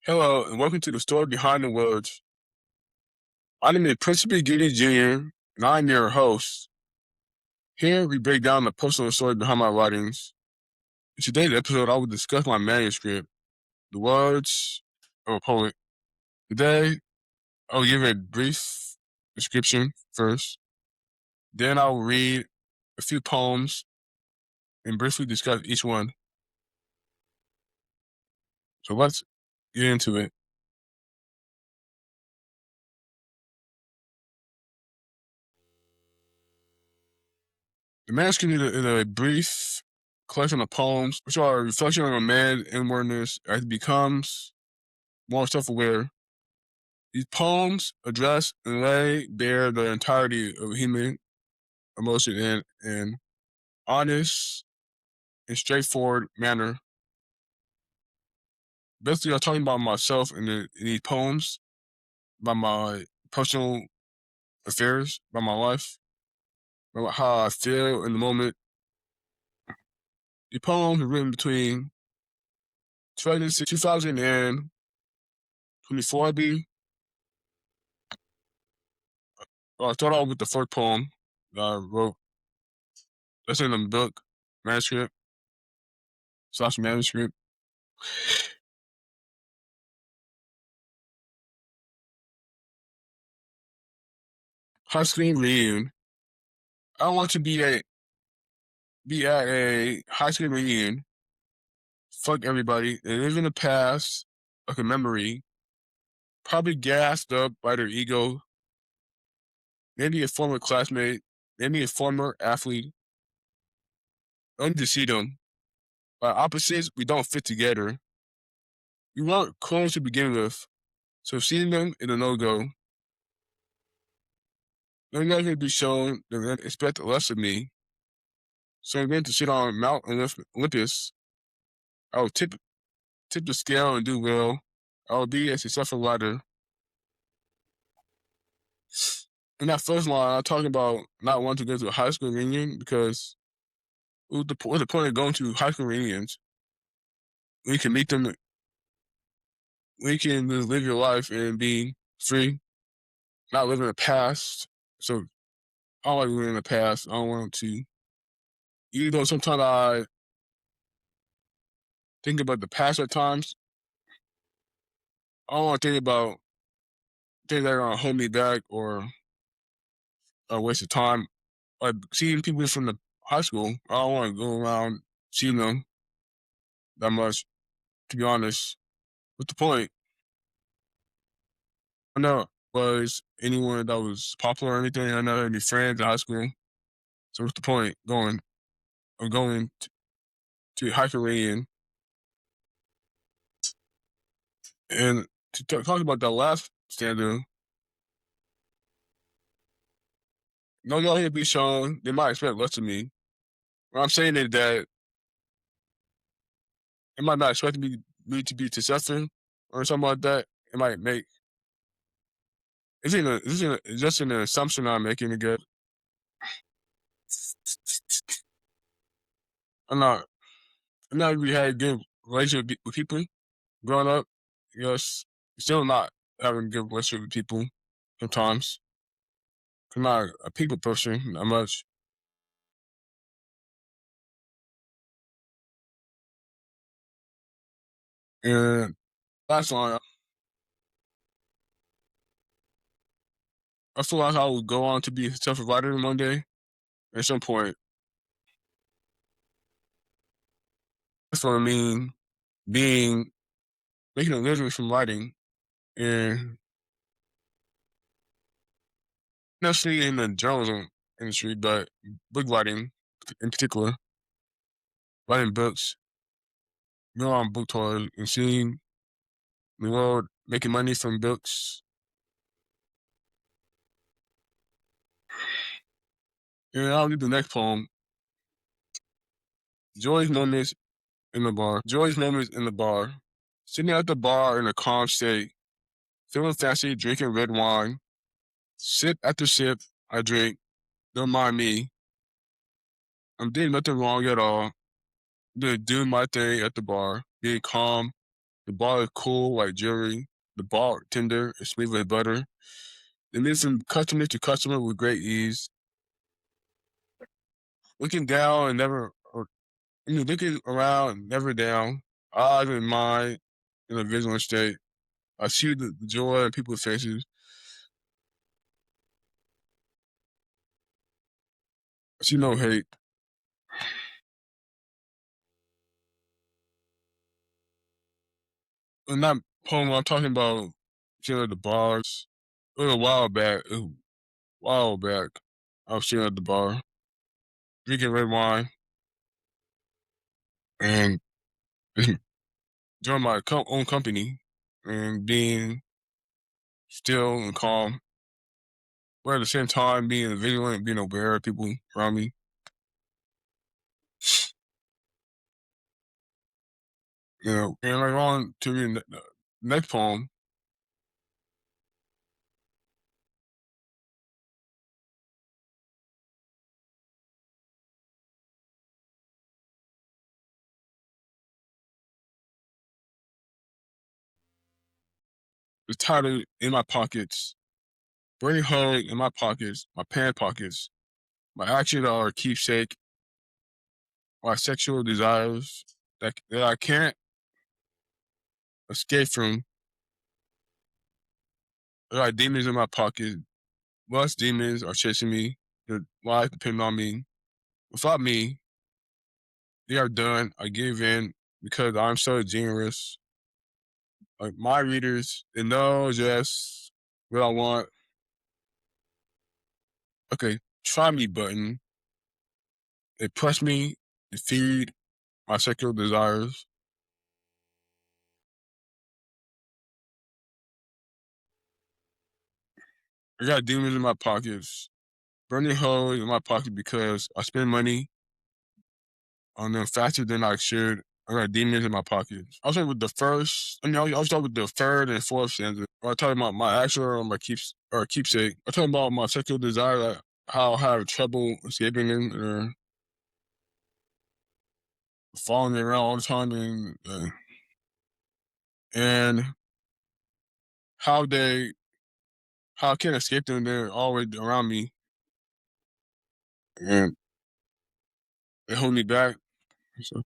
Hello, and welcome to the story behind the words. My name is Principal Gideon Jr., and I'm your host. Here, we break down the personal story behind my writings. In today's episode, I will discuss my manuscript, the words of a poet. Today, I will give a brief description first. Then I will read a few poems and briefly discuss each one. So let's get into it. The manuscript is a brief collection of poems, which are a reflection on a man's inwardness as he becomes more self-aware. These poems address and lay bare the entirety of human emotion in an honest and straightforward manner. Basically, I'm talking about myself in these poems, about my personal affairs, about my life, about how I feel in the moment. The poems were written between 2024, I believe. I start off with the first poem that I wrote. That's in the book, manuscript, slash manuscript. High school reunion. I want to be at a high school reunion. Fuck everybody. They live in the past, like a memory. Probably gassed up by their ego. Maybe a former classmate. Maybe a former athlete. Only to see them. By opposites, we don't fit together. We weren't close to begin with, so seeing them is a no-go. They're not going to be shown. They're going to expect less of me. So I'm going to sit on Mount Olympus. I will tip the scale and do well. I will be a successful writer. In that first line, I'm talking about not wanting to go to a high school reunion because what's the point of going to high school reunions? We can meet them. We can just live your life and be free, not live in the past. So I don't like living in the past. I don't want to. Even though sometimes I think about the past at times, I don't want to think about things that are going to hold me back or a waste of time. Like seeing people from the high school, I don't want to go around seeing them that much, to be honest. What's the point? I know was anyone that was popular or anything. I know any friends in high school. So what's the point going to hiking and to talk about that last stanza? No, y'all here be shown. They might expect less of me. What I'm saying is that it might not expect me to be successful or something like that. It might make it's just an assumption I'm making again. I'm not I'm not really had a good relationship with people growing up. Yes, still not having a good relationship with people sometimes. I'm not a people person that much. And last line, I feel like I would go on to be a successful writer one day at some point. That's what I mean, being making a living from writing and not necessarily in the journalism industry, but book writing in particular, writing books, going on book tours and seeing the world making money from books. And I'll read the next poem. Joyous Moments in the Bar. Joyous Moments in the Bar. Sitting at the bar in a calm state, feeling fancy, drinking red wine. Sip after sip, I drink. Don't mind me. I'm doing nothing wrong at all. I'm just doing my thing at the bar, being calm, The bar is cool, like jewelry. The bartender is smooth like butter. They listen customer to customer with great ease. Looking down and never, or looking around, never down. Eyes and mind in a vigilant state. I see the joy in people's faces. I see no hate. And not poem. I'm talking about chilling at the bars. It was a while back. It was a while back. I was chilling at the bar, drinking red wine, and joining my own company, and being still and calm, but at the same time being vigilant, being aware of people around me. And like on to the next poem. The title in my pockets, burning hole in my pockets, my pant pockets. My actions are a keepsake. My sexual desires that I can't escape from. There are demons in my pocket. Lust demons are chasing me. Their lives depend on me. Without me, they are done. I give in because I'm so generous. Like my readers, they know just what I want. Okay, try me button. They press me to feed my sexual desires. I got demons in my pockets, burning holes in my pocket because I spend money on them faster than I should. I got demons in my pockets. I'll start with the first. I'll start with the third and fourth stanza. I'll talk about my actual or my keepsake. I'll talk about my sexual desire, like how I have trouble escaping them or following me around all the time, and how they how I can't escape them. They're always around me and they hold me back. So,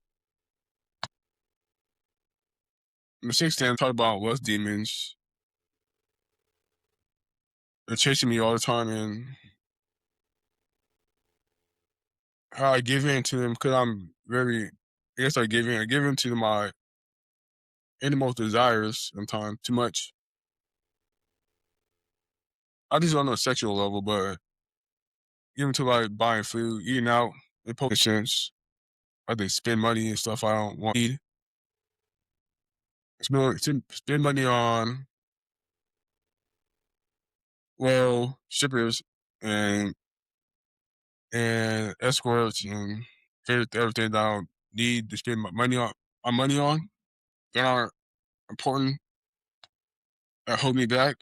in the sixth stanza, talk about lust demons. They're chasing me all the time, and how I give in to them because I'm very. I guess I give in. I give in to my innermost desires sometimes too much. I just on a sexual level, but even to like buying food, eating out, it pokes sense. I think spend money and stuff I don't want to eat. Spend money on strippers and escorts and everything that I don't need to spend my money on that aren't important that hold me back.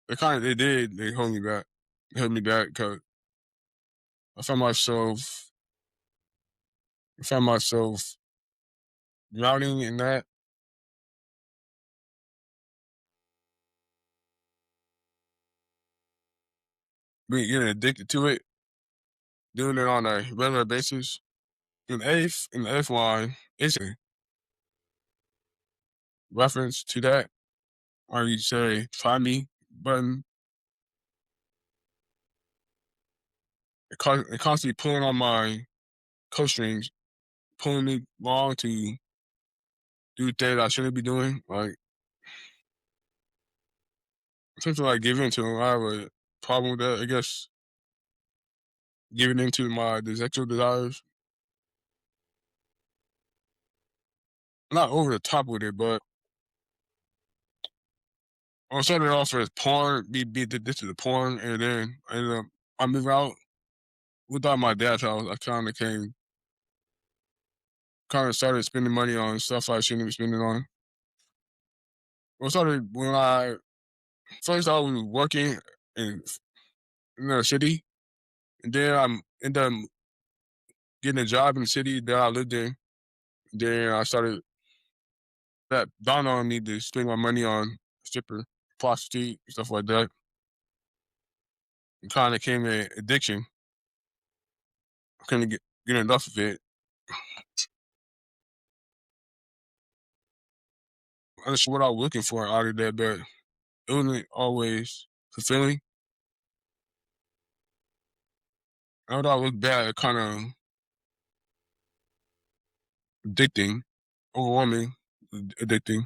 They hold me back. They held me back because I found myself I found myself drowning in that, getting addicted to it, doing it on a regular basis. In the eighth line, it's a reference to that, or you say "try me" button. It constantly pulling on my coat strings, pulling me along to do things I shouldn't be doing. Like something like giving to. I have a problem with that. I guess giving into my sexual desires. Not over the top with it, but I started off as porn, be addicted to the porn, and then I moved out without my dad's house. I kind of started spending money on stuff I shouldn't be spending on. Well, started when I first I was working in in the city, and then I ended up getting a job in the city that I lived in. Then I started that dawned on me to spend my money on stripper, prostitute, stuff like that. It kind of became an addiction. I couldn't get enough of it. I'm not sure what I was looking for out of that, but it wasn't always fulfilling. Now that I look back, it kind of addicting, overwhelming, addicting.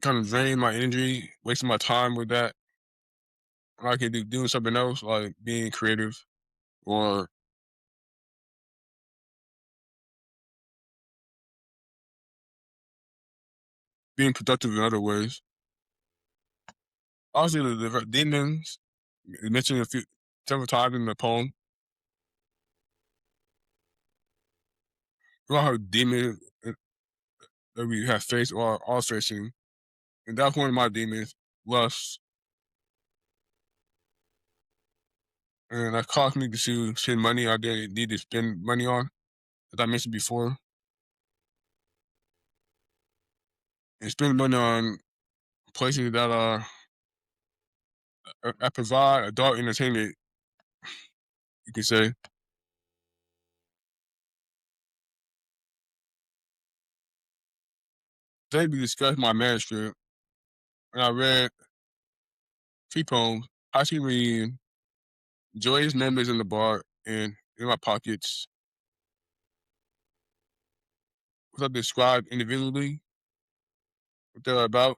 Kind of drained my energy, wasting my time with that. I could be doing something else, like being creative or being productive in other ways. Obviously, the demons mentioned several times in the poem. About how demons that we have faced or are facing, and that's one of my demons, lust, and that caused me to spend money I didn't need to spend money on, as I mentioned before, and spend money on places that are that provide adult entertainment. You can say today we discussed my manuscript, and I read three poems: High School Reunion, Joyous Moments in the Bar, and In My Pockets, which I described individually what they're about.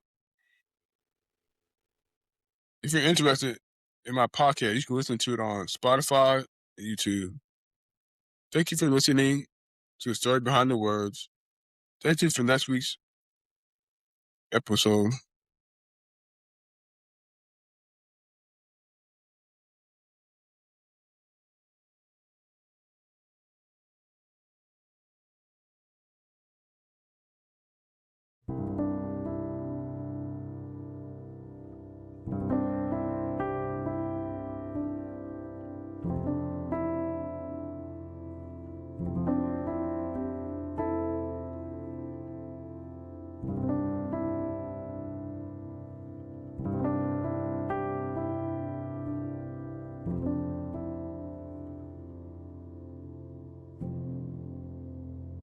If you're interested in my podcast, you can listen to it on Spotify and YouTube. Thank you for listening to the story behind the words. Thank you for next week's episode.